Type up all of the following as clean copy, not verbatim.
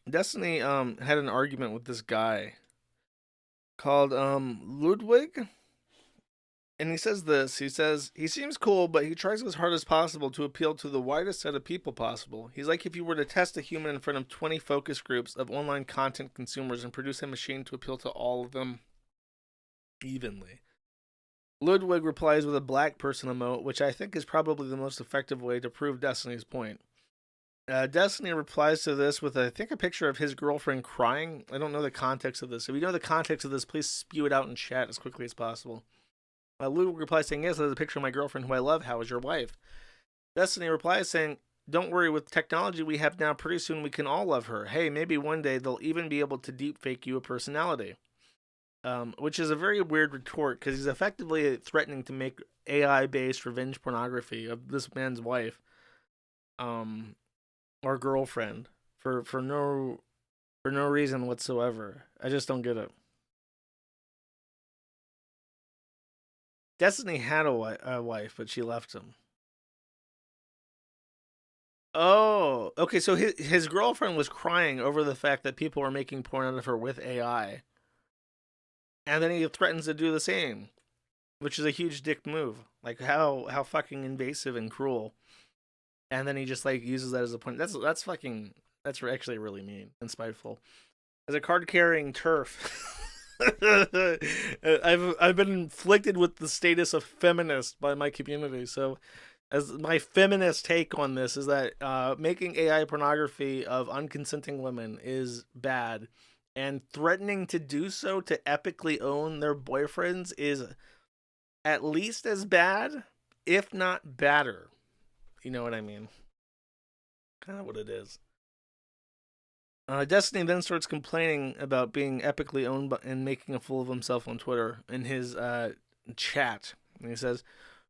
Destiny had an argument with this guy called Ludwig, and he says this. He says he seems cool, but he tries as hard as possible to appeal to the widest set of people possible. He's like if you were to test a human in front of 20 focus groups of online content consumers and produce a machine to appeal to all of them evenly. Ludwig replies with a black person emote, which I think is probably the most effective way to prove Destiny's point. Destiny replies to this with, I think, a picture of his girlfriend crying. I don't know the context of this. If you know the context of this, please spew it out in chat as quickly as possible. Ludwig replies saying, yes, there's a picture of my girlfriend who I love. How is your wife? Destiny replies saying, don't worry, with technology we have now, pretty soon we can all love her. Hey, maybe one day they'll even be able to deepfake you a personality. Which is a very weird retort because he's effectively threatening to make AI-based revenge pornography of this man's wife, or girlfriend for no reason whatsoever. I just don't get it. Destiny had a wife, but she left him. Oh, okay. So his girlfriend was crying over the fact that people were making porn out of her with AI, and then he threatens to do the same, which is a huge dick move. Like how fucking invasive and cruel. And then he just like uses that as a point. That's fucking that's actually really mean and spiteful. As a card carrying turf, I've been inflicted with the status of feminist by my community. So, as my feminist take on this is that making AI pornography of unconsenting women is bad, and threatening to do so to epically own their boyfriends is at least as bad, if not badder. You know what I mean? Kind of what it is. Destiny then starts complaining about being epically owned and making a fool of himself on Twitter in his chat. And he says,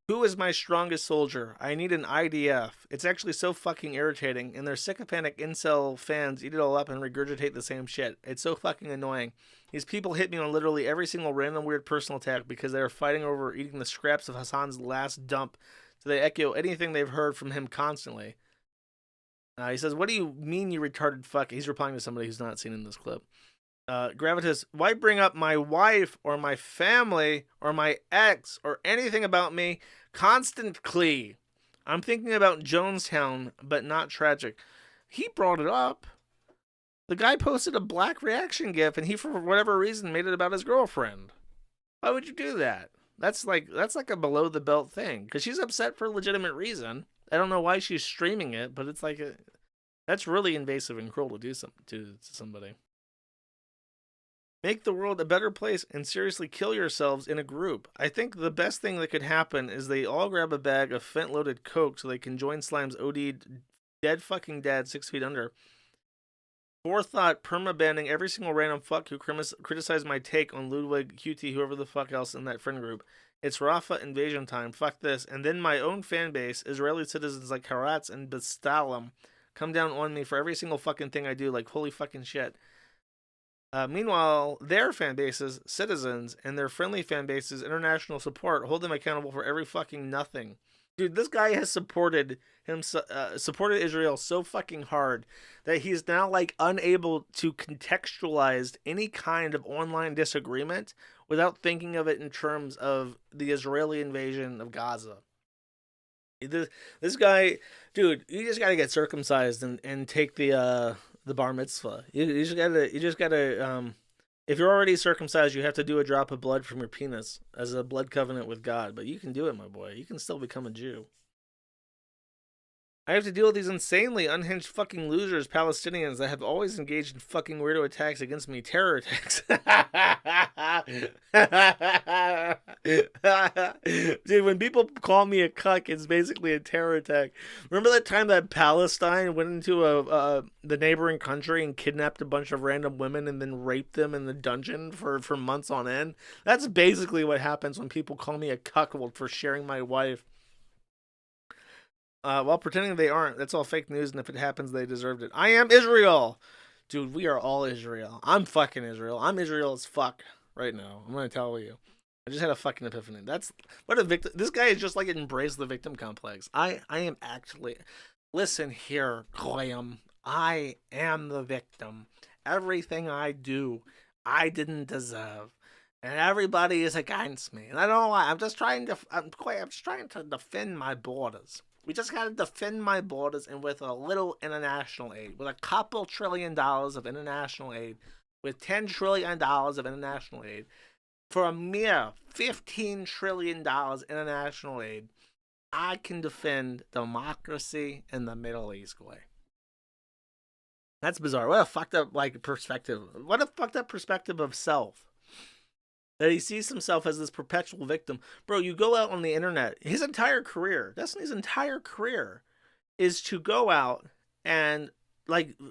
who is my strongest soldier? I need an IDF. It's actually so fucking irritating, and their sycophantic incel fans eat it all up and regurgitate the same shit. It's so fucking annoying. These people hit me on literally every single random weird personal attack because they are fighting over eating the scraps of Hassan's last dump, so they echo anything they've heard from him constantly. He says, what do you mean, you retarded fuck? He's replying to somebody who's not seen in this clip. Gravitas, why bring up my wife or my family or my ex or anything about me constantly? I'm thinking about Jonestown, but not tragic. He brought it up. The guy posted a black reaction gif, and he, for whatever reason, made it about his girlfriend. Why would you do that? That's like a below the belt thing because she's upset for a legitimate reason. I don't know why she's streaming it, but it's like that's really invasive and cruel to do to somebody. Make the world a better place and seriously kill yourselves in a group. I think the best thing that could happen is they all grab a bag of fent loaded coke so they can join Slime's OD dead fucking dad 6 feet under. Forethought perma banning every single random fuck who criticized my take on Ludwig, QT, whoever the fuck else in that friend group. It's Rafa invasion time. Fuck this. And then my own fan base, Israeli citizens like Haratz and Bastalim, come down on me for every single fucking thing I do. Like, holy fucking shit. Meanwhile, their fan bases, citizens, and their friendly fan bases, international support, hold them accountable for every fucking nothing. Dude, this guy has supported Israel so fucking hard that he's now like unable to contextualize any kind of online disagreement without thinking of it in terms of the Israeli invasion of Gaza. This guy, dude, you just gotta get circumcised and take the bar mitzvah. You just gotta if you're already circumcised, you have to do a drop of blood from your penis as a blood covenant with God. But you can do it, my boy. You can still become a Jew. I have to deal with these insanely unhinged fucking losers, Palestinians, that have always engaged in fucking weirdo attacks against me. Terror attacks. Dude, when people call me a cuck, it's basically a terror attack. Remember that time that Palestine went into the neighboring country and kidnapped a bunch of random women and then raped them in the dungeon for months on end? That's basically what happens when people call me a cuckold for sharing my wife. While pretending they aren't. That's all fake news, and if it happens, they deserved it. I am Israel! Dude, we are all Israel. I'm fucking Israel. I'm Israel as fuck right now. I'm gonna tell you. I just had a fucking epiphany. That's what a victim. This guy is just like embraced the victim complex. I am actually. Listen here, Graham. I am the victim. Everything I do, I didn't deserve. And everybody is against me. And I don't know why. I'm just trying to defend my borders. We just got to defend my borders, and with a little international aid, with a couple $1 trillion of international aid, with $10 trillion of international aid, for a mere $15 trillion international aid, I can defend democracy in the Middle East, boy. That's bizarre. What a fucked up perspective. What a fucked up perspective of self. That he sees himself as this perpetual victim. Bro, you go out on the internet. His entire career, Destiny's entire career, is to go out and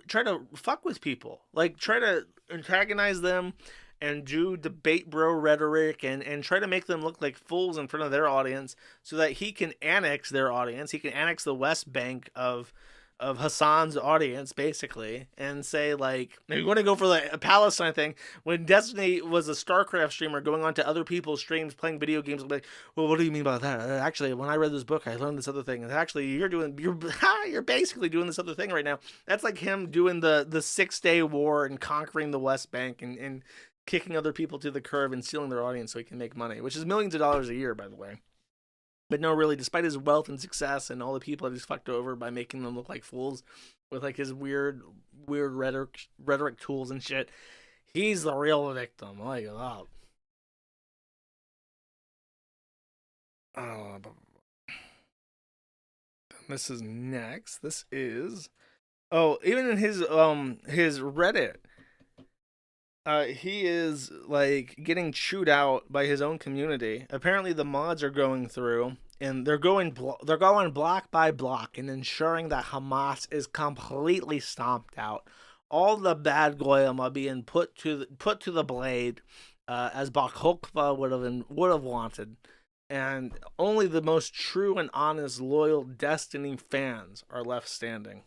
try to fuck with people. Try to antagonize them and do debate bro rhetoric and try to make them look like fools in front of their audience so that he can annex their audience. He can annex the West Bank of Hassan's audience, basically, and say, you want to go for the Palestine thing, when Destiny was a StarCraft streamer going on to other people's streams playing video games, like, well, what do you mean by that? Actually, when I read this book, I learned this other thing, and actually, you're basically doing this other thing right now. That's like him doing the 6-day war and conquering the West Bank and kicking other people to the curb and stealing their audience so he can make money, which is millions of dollars a year, by the way. But no, really, despite his wealth and success and all the people that he's fucked over by making them look like fools with his weird rhetoric tools and shit, he's the real victim. Like, this is next. This is even in his Reddit. He is getting chewed out by his own community. Apparently, the mods are going through and they're going block by block and ensuring that Hamas is completely stomped out. All the bad goyim are being put to the blade, as Bach Hokva would have wanted, and only the most true and honest, loyal Destiny fans are left standing.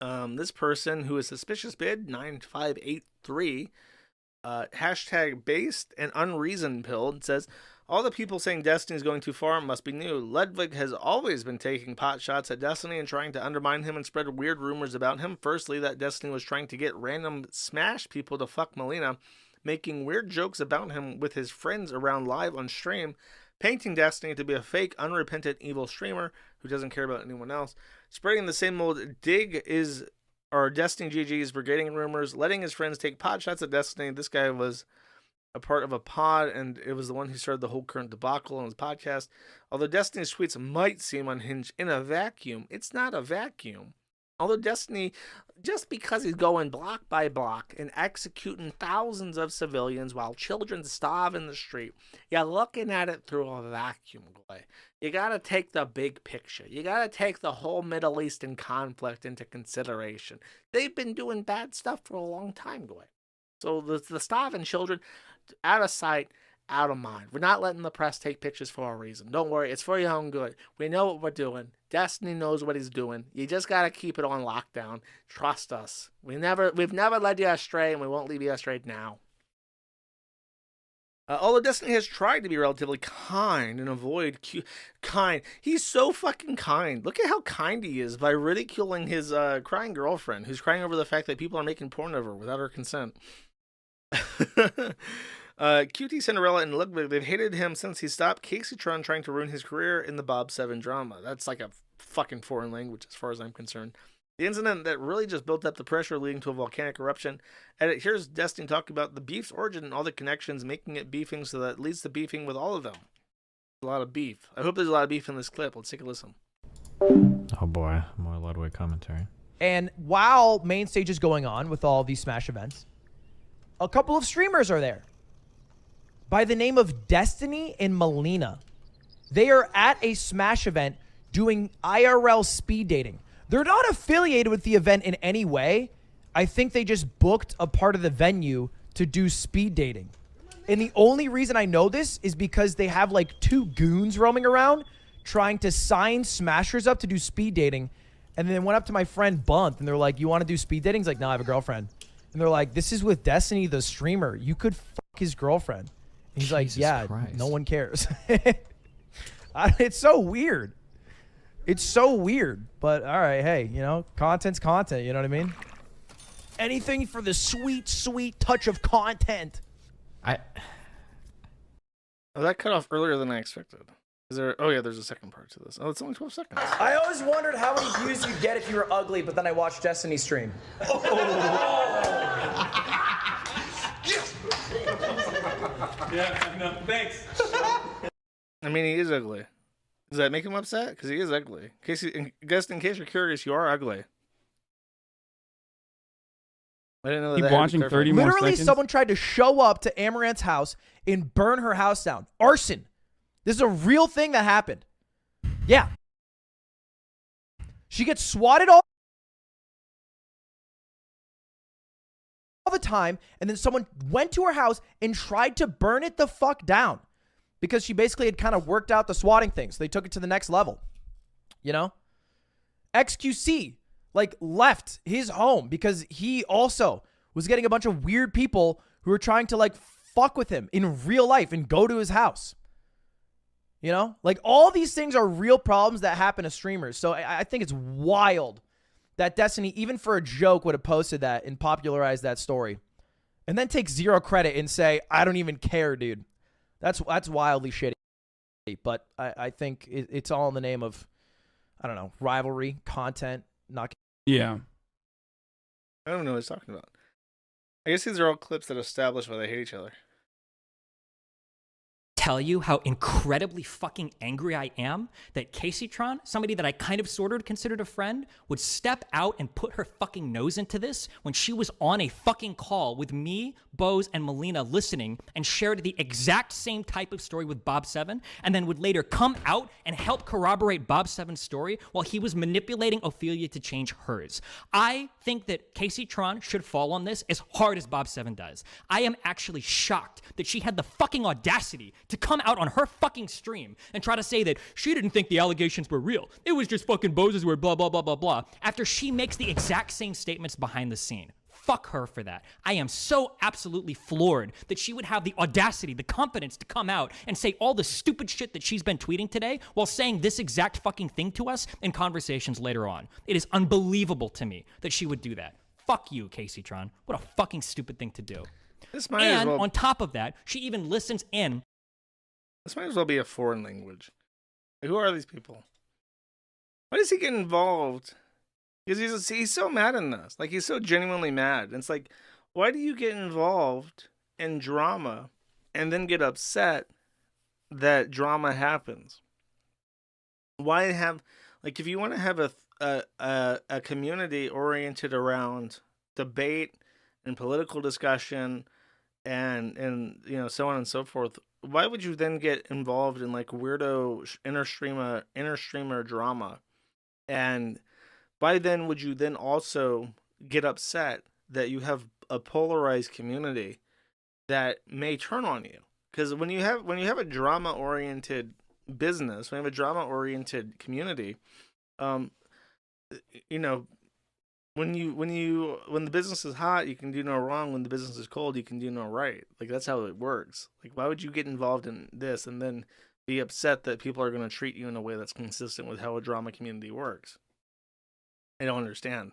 This person, who is suspicious bid 9583, hashtag based and unreasoned pilled, says, all the people saying Destiny is going too far must be new. Ludwig has always been taking pot shots at Destiny and trying to undermine him and spread weird rumors about him. Firstly, that Destiny was trying to get random Smash people to fuck Melina, making weird jokes about him with his friends around live on stream, painting Destiny to be a fake, unrepentant, evil streamer who doesn't care about anyone else, spreading the same old dig is our Destiny GG's brigading rumors, letting his friends take pot shots at Destiny. This guy was a part of a pod, and it was the one who started the whole current debacle on his podcast. Although Destiny's tweets might seem unhinged in a vacuum, it's not a vacuum. Although Destiny, just because he's going block by block and executing thousands of civilians while children starve in the street, you're looking at it through a vacuum, boy. You gotta take the big picture. You gotta take the whole Middle Eastern conflict into consideration. They've been doing bad stuff for a long time, boy. So the starving children, out of sight, out of mind. We're not letting the press take pictures for a reason. Don't worry, it's for your own good. We know what we're doing. Destiny knows what he's doing. You just gotta keep it on lockdown. Trust us. We've never led you astray, and we won't leave you astray now. Although Destiny has tried to be relatively kind and avoid kind, he's so fucking kind. Look at how kind he is by ridiculing his crying girlfriend, who's crying over the fact that people are making porn of her without her consent. QT Cinderella and Ludwig, they've hated him since he stopped Casey Tron trying to ruin his career in the Bob 7 drama. That's like a fucking foreign language as far as I'm concerned. The incident that really just built up the pressure leading to a volcanic eruption. And here's Destiny talking about the beef's origin and all the connections, making it beefing so that it leads to beefing with all of them. A lot of beef. I hope there's a lot of beef in this clip. Let's take a listen. Oh boy, more Ludwig commentary. And while main stage is going on with all these Smash events, a couple of streamers are there by the name of Destiny and Melina. They are at a Smash event doing IRL speed dating. They're not affiliated with the event in any way. I think they just booked a part of the venue to do speed dating. And the only reason I know this is because they have like 2 goons roaming around trying to sign Smashers up to do speed dating. And then went up to my friend Bunt and they're like, you want to do speed dating? He's like, no, I have a girlfriend. And they're like, this is with Destiny, the streamer. You could fuck his girlfriend. And he's like, yeah, Christ. No one cares. It's so weird. It's so weird, but all right, hey, you know, content's content, you know what I mean? Anything for the sweet, sweet touch of content. I Oh, that cut off earlier than I expected. Is there? Oh yeah, there's a second part to this. Oh, it's only 12 seconds. I always wondered how many views you'd get if you were ugly, but then I watched Destiny stream. Yeah, no, thanks. I mean, he is ugly. Does that make him upset? Because he is ugly. In case you're curious, you are ugly. I didn't know that. Keep that had to be watching clarified. 30 more Literally, seconds. someone tried to show up to Amaranth's house and burn her house down. Arson. This is a real thing that happened. Yeah. She gets swatted all the time, and then someone went to her house and tried to burn it the fuck down because she basically had kind of worked out the swatting thing. So they took it to the next level. You know? XQC, like, left his home because he also was getting a bunch of weird people who were trying to, like, fuck with him in real life and go to his house. You know? Like, all these things are real problems that happen to streamers. So I think it's wild that Destiny, even for a joke, would have posted that and popularized that story. And then take zero credit and say, I don't even care, dude. That's wildly shitty. But I think it's all in the name of, I don't know, rivalry, content, not... Yeah. I don't know what he's talking about. I guess these are all clips that establish why they hate each other. Tell you how incredibly fucking angry I am that Caseytron, somebody that I kind of sort of considered a friend, would step out and put her fucking nose into this when she was on a fucking call with me, Bose, and Melina listening and shared the exact same type of story with Bob Seven, and then would later come out and help corroborate Bob Seven's story while he was manipulating Ophelia to change hers. I think that Caseytron should fall on this as hard as Bob Seven does. I am actually shocked that she had the fucking audacity to come out on her fucking stream and try to say that she didn't think the allegations were real. It was just fucking Bose's word, blah, blah, blah, blah, blah, after she makes the exact same statements behind the scene. Fuck her for that. I am so absolutely floored that she would have the audacity, the confidence to come out and say all the stupid shit that she's been tweeting today while saying this exact fucking thing to us in conversations later on. It is unbelievable to me that she would do that. Fuck you, Caseytron. What a fucking stupid thing to do. This might as And well. on top of that, she even listens in. This might as well be a foreign language. Like, who are these people? Why does he get involved? Because he's so mad in this. Like, he's so genuinely mad. And it's like, why do you get involved in drama and then get upset that drama happens? Why have, like, if you want to have a community oriented around debate and political discussion and you know, so on and so forth, why would you then get involved in like weirdo inner streamer drama? And why then would you then also get upset that you have a polarized community that may turn on you? Because when you have a drama oriented business, when you have a drama oriented community, you know, when the business is hot, you can do no wrong. When the business is cold, you can do no right. Like, that's how it works. Like, why would you get involved in this and then be upset that people are going to treat you in a way that's consistent with how a drama community works? I don't understand.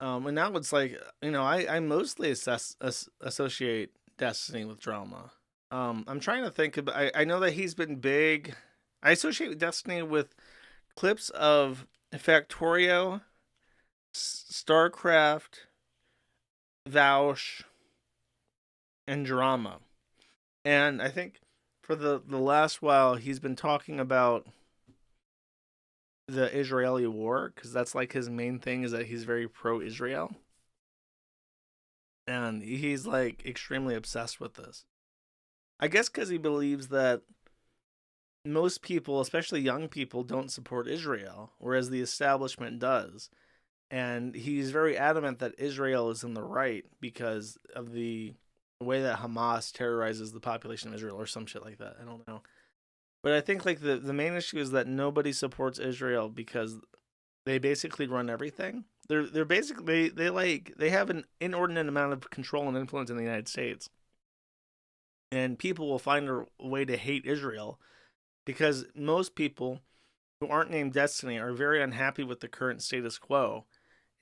And now it's like, you know, I mostly associate Destiny with drama. I'm trying to think about. I know that he's been big. I associate Destiny with clips of Factorio, StarCraft, Vaush, and drama. And I think for the last while, he's been talking about the Israeli war, because that's like his main thing, is that he's very pro-Israel. And he's like extremely obsessed with this. I guess because he believes that most people, especially young people, don't support Israel, whereas the establishment does. And he's very adamant that Israel is in the right because of the way that Hamas terrorizes the population of Israel or some shit like that. I don't know. But I think like the main issue is that nobody supports Israel because they basically run everything. They're basically they have an inordinate amount of control and influence in the United States. And people will find a way to hate Israel because most people who aren't named Destiny are very unhappy with the current status quo,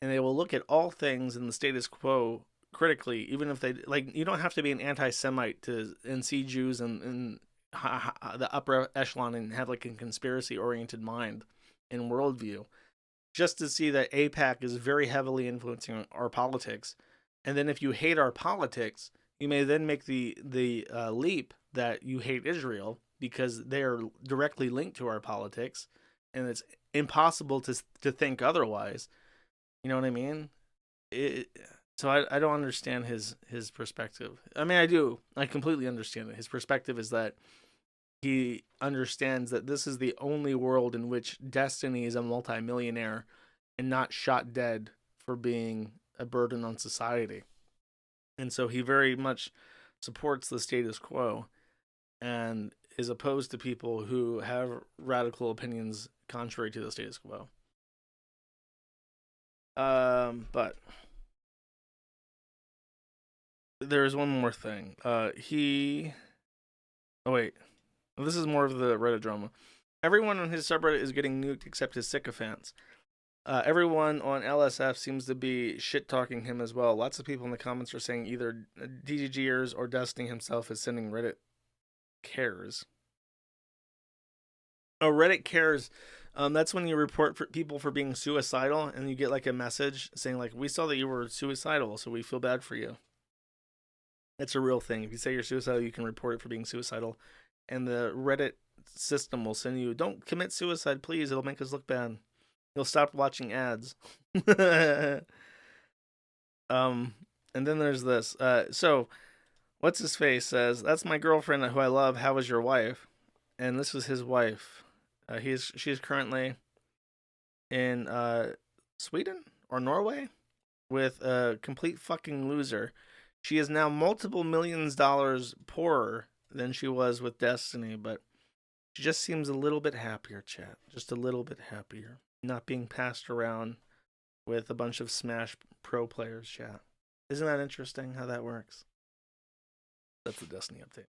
and they will look at all things in the status quo critically, even if they like. You don't have to be an anti-Semite and see Jews in the upper echelon and have like a conspiracy-oriented mind and worldview, just to see that AIPAC is very heavily influencing our politics. And then if you hate our politics, you may then make the leap that you hate Israel because they are directly linked to our politics, and it's impossible to think otherwise. You know what I mean? So I don't understand his perspective. I mean, I do. I completely understand it. His perspective is that he understands that this is the only world in which Destiny is a multimillionaire and not shot dead for being a burden on society. And so he very much supports the status quo and is opposed to people who have radical opinions contrary to the status quo. But there's one more thing. Oh wait. This is more of the Reddit drama. Everyone on his subreddit is getting nuked except his sycophants. Everyone on LSF seems to be shit-talking him as well. Lots of people in the comments are saying either DGGers or Destiny himself is sending Reddit cares. Oh, Reddit cares. That's when you report for people for being suicidal, and you get like a message saying like, we saw that you were suicidal, so we feel bad for you. It's a real thing. If you say you're suicidal, you can report it for being suicidal. And the Reddit system will send you, don't commit suicide, please. It'll make us look bad. You'll stop watching ads. And then there's this. So, what's his face says, that's my girlfriend who I love. How is your wife? And this is his wife. She's currently in Sweden or Norway with a complete fucking loser. She is now multiple millions dollars poorer than she was with Destiny, but she just seems a little bit happier, chat. Just a little bit happier. Not being passed around with a bunch of Smash Pro players, chat. Isn't that interesting how that works? That's the Destiny update.